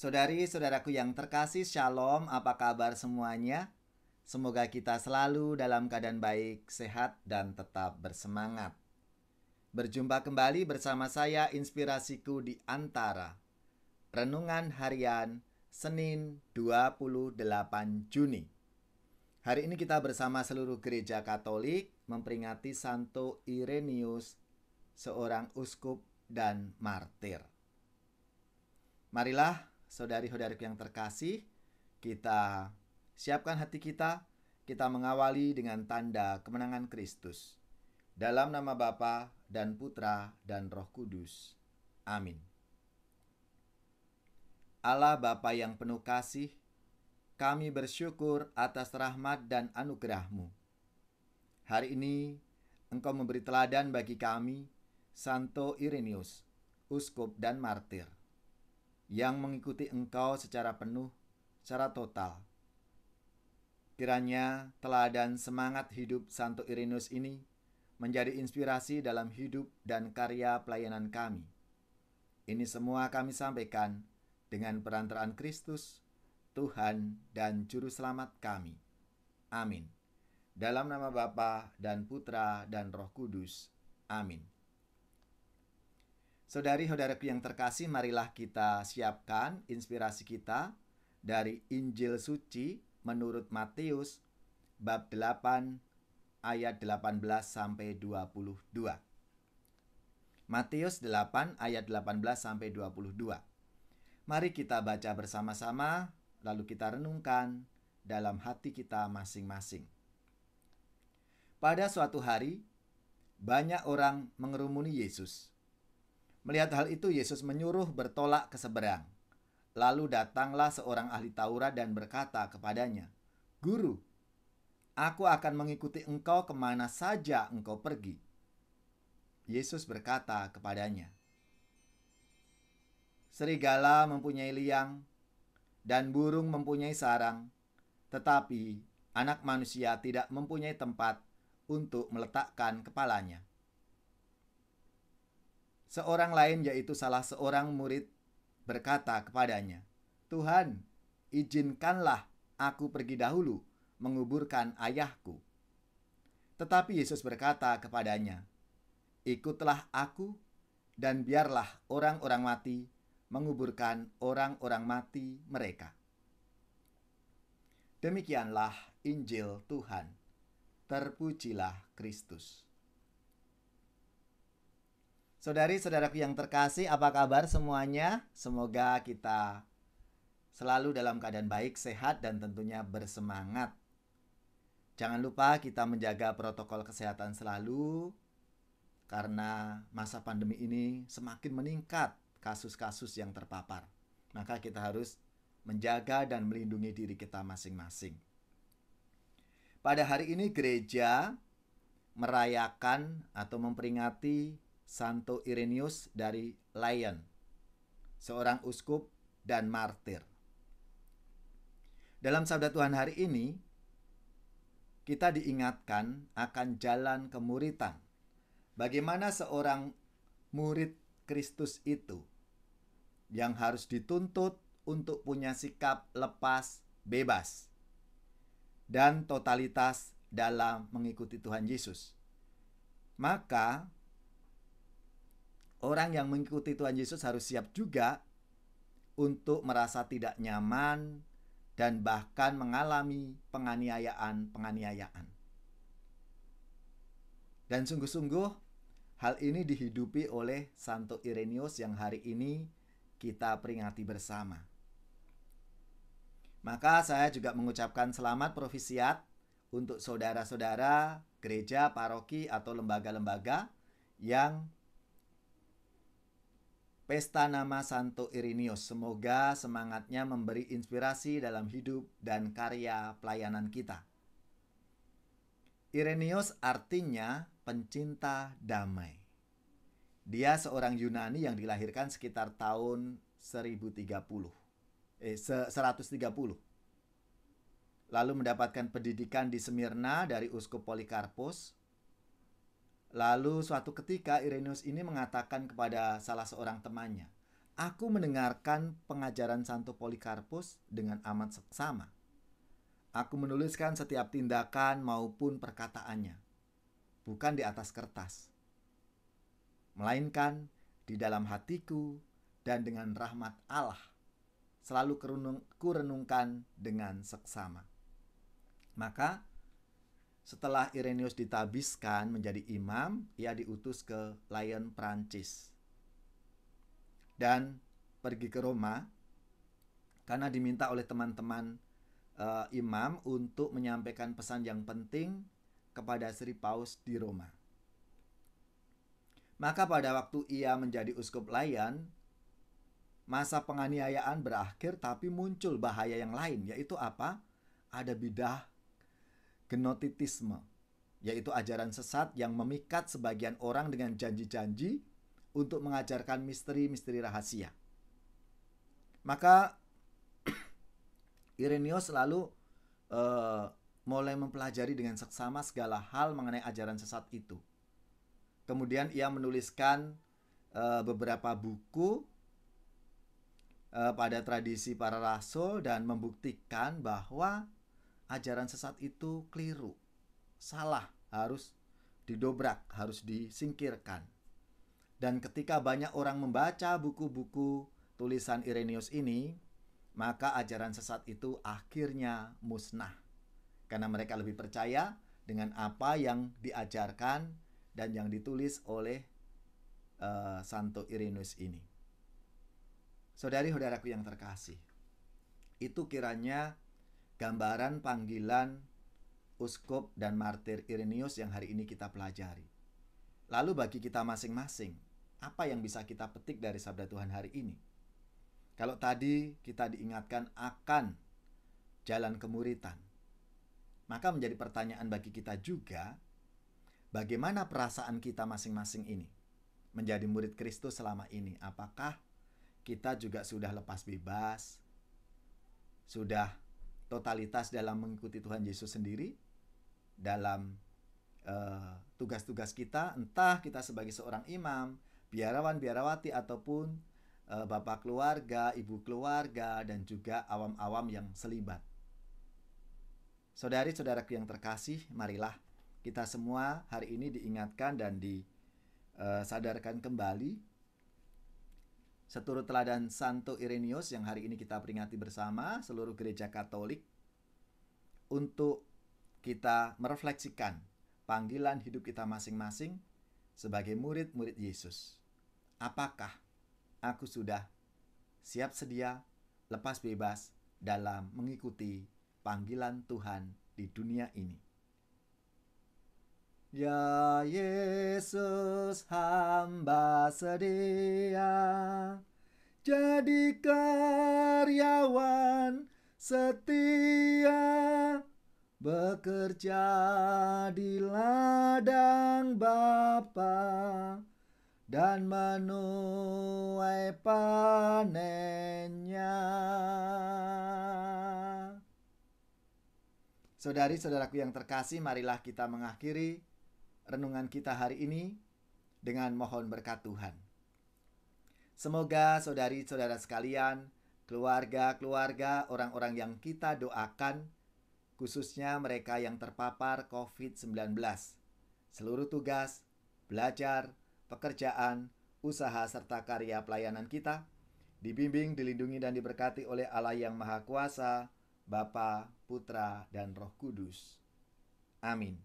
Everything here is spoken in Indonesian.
Saudari-saudaraku yang terkasih, Shalom, apa kabar semuanya? Semoga kita selalu dalam keadaan baik, sehat, dan tetap bersemangat. Berjumpa kembali bersama saya, Inspirasiku di Antara. Renungan Harian, Senin 28 Juni. Hari ini kita bersama seluruh gereja Katolik memperingati Santo Irenaeus, seorang uskup dan martir. Marilah saudari-saudariku yang terkasih, kita siapkan hati kita mengawali dengan tanda kemenangan Kristus. Dalam nama Bapa dan Putra dan Roh Kudus. Amin. Allah Bapa yang penuh kasih, kami bersyukur atas rahmat dan anugerah-Mu. Hari ini Engkau memberi teladan bagi kami, Santo Irenaeus, uskup dan martir, yang mengikuti Engkau secara penuh, secara total. Kiranya teladan semangat hidup Santo Irenaeus ini menjadi inspirasi dalam hidup dan karya pelayanan kami. Ini semua kami sampaikan dengan perantaraan Kristus, Tuhan dan Juru Selamat kami. Amin. Dalam nama Bapa dan Putra dan Roh Kudus. Amin. Saudari-saudaraku yang terkasih, marilah kita siapkan inspirasi kita dari Injil Suci menurut Matius bab 8 ayat 18 sampai 22. Matius 8 ayat 18 sampai 22. Mari kita baca bersama-sama, lalu kita renungkan dalam hati kita masing-masing. Pada suatu hari, banyak orang mengerumuni Yesus. Melihat hal itu, Yesus menyuruh bertolak ke seberang. Lalu datanglah seorang ahli Taurat dan berkata kepadanya, "Guru, aku akan mengikuti engkau kemana saja engkau pergi." Yesus berkata kepadanya, "Serigala mempunyai liang dan burung mempunyai sarang, tetapi Anak Manusia tidak mempunyai tempat untuk meletakkan kepalanya." Seorang lain, yaitu salah seorang murid, berkata kepadanya, "Tuhan, izinkanlah aku pergi dahulu menguburkan ayahku." Tetapi Yesus berkata kepadanya, "Ikutlah aku dan biarlah orang-orang mati menguburkan orang-orang mati mereka." Demikianlah Injil Tuhan. Terpujilah Kristus. Saudari-saudaraku yang terkasih, apa kabar semuanya? Semoga kita selalu dalam keadaan baik, sehat, dan tentunya bersemangat. Jangan lupa kita menjaga protokol kesehatan selalu, karena masa pandemi ini semakin meningkat kasus-kasus yang terpapar. Maka kita harus menjaga dan melindungi diri kita masing-masing. Pada hari ini gereja merayakan atau memperingati Santo Irenaeus dari Lyon, seorang uskup dan martir. Dalam sabda Tuhan hari ini, kita diingatkan akan jalan kemuritan. Bagaimana seorang murid Kristus itu yang harus dituntut untuk punya sikap lepas, bebas, dan totalitas dalam mengikuti Tuhan Yesus. Maka orang yang mengikuti Tuhan Yesus harus siap juga untuk merasa tidak nyaman dan bahkan mengalami penganiayaan. Dan sungguh-sungguh hal ini dihidupi oleh Santo Irenaeus yang hari ini kita peringati bersama. Maka saya juga mengucapkan selamat profisiat untuk saudara-saudara gereja, paroki, atau lembaga-lembaga yang pesta nama Santo Irenaeus. Semoga semangatnya memberi inspirasi dalam hidup dan karya pelayanan kita. Irenaeus artinya pencinta damai. Dia seorang Yunani yang dilahirkan sekitar tahun 130. Lalu mendapatkan pendidikan di Smyrna dari Uskup Polikarpus. Lalu suatu ketika Irenaeus ini mengatakan kepada salah seorang temannya, Aku mendengarkan pengajaran Santo Polikarpus dengan amat seksama. Aku menuliskan setiap tindakan maupun perkataannya, bukan di atas kertas, melainkan di dalam hatiku dan dengan rahmat Allah. Selalu kurenungkan dengan seksama. Maka setelah Irenaeus ditabiskan menjadi imam, ia diutus ke Lyon, Prancis, dan pergi ke Roma karena diminta oleh teman-teman imam untuk menyampaikan pesan yang penting kepada Sri Paus di Roma. Maka pada waktu ia menjadi uskup Lyon, masa penganiayaan berakhir, tapi muncul bahaya yang lain, yaitu apa? Ada bidah gnostitisme, yaitu ajaran sesat yang memikat sebagian orang dengan janji-janji untuk mengajarkan misteri-misteri rahasia. Maka Irenaeus lalu mulai mempelajari dengan seksama segala hal mengenai ajaran sesat itu. Kemudian ia menuliskan beberapa buku pada tradisi para rasul dan membuktikan bahwa ajaran sesat itu keliru, salah, harus didobrak, harus disingkirkan. Dan ketika banyak orang membaca buku-buku tulisan Irenaeus ini, maka ajaran sesat itu akhirnya musnah. Karena mereka lebih percaya dengan apa yang diajarkan dan yang ditulis oleh Santo Irenaeus ini. Saudari-saudaraku yang terkasih, itu kiranya gambaran panggilan uskup dan martir Irenaeus yang hari ini kita pelajari. Lalu bagi kita masing-masing, apa yang bisa kita petik dari sabda Tuhan hari ini? Kalau tadi kita diingatkan akan jalan kemuritan, maka menjadi pertanyaan bagi kita juga, bagaimana perasaan kita masing-masing ini menjadi murid Kristus selama ini? Apakah kita juga sudah lepas bebas, sudah totalitas dalam mengikuti Tuhan Yesus sendiri dalam tugas-tugas kita, entah kita sebagai seorang imam, biarawan, biarawati, ataupun bapak keluarga, ibu keluarga, dan juga awam-awam yang selibat. Saudari-saudaraku yang terkasih, marilah kita semua hari ini diingatkan dan disadarkan kembali seturut teladan Santo Irenaeus yang hari ini kita peringati bersama seluruh gereja Katolik, untuk kita merefleksikan panggilan hidup kita masing-masing sebagai murid-murid Yesus. Apakah aku sudah siap sedia, lepas bebas dalam mengikuti panggilan Tuhan di dunia ini? Ya Yesus, hamba sedia jadi karyawan setia, bekerja di ladang Bapa dan menuai panennya. Saudari-saudaraku yang terkasih, marilah kita mengakhiri renungan kita hari ini dengan mohon berkat Tuhan. Semoga saudari-saudara sekalian, keluarga-keluarga, orang-orang yang kita doakan, khususnya mereka yang terpapar COVID-19, seluruh tugas, belajar, pekerjaan, usaha, serta karya pelayanan kita dibimbing, dilindungi, dan diberkati oleh Allah yang Maha Kuasa, Bapa, Putra, dan Roh Kudus. Amin.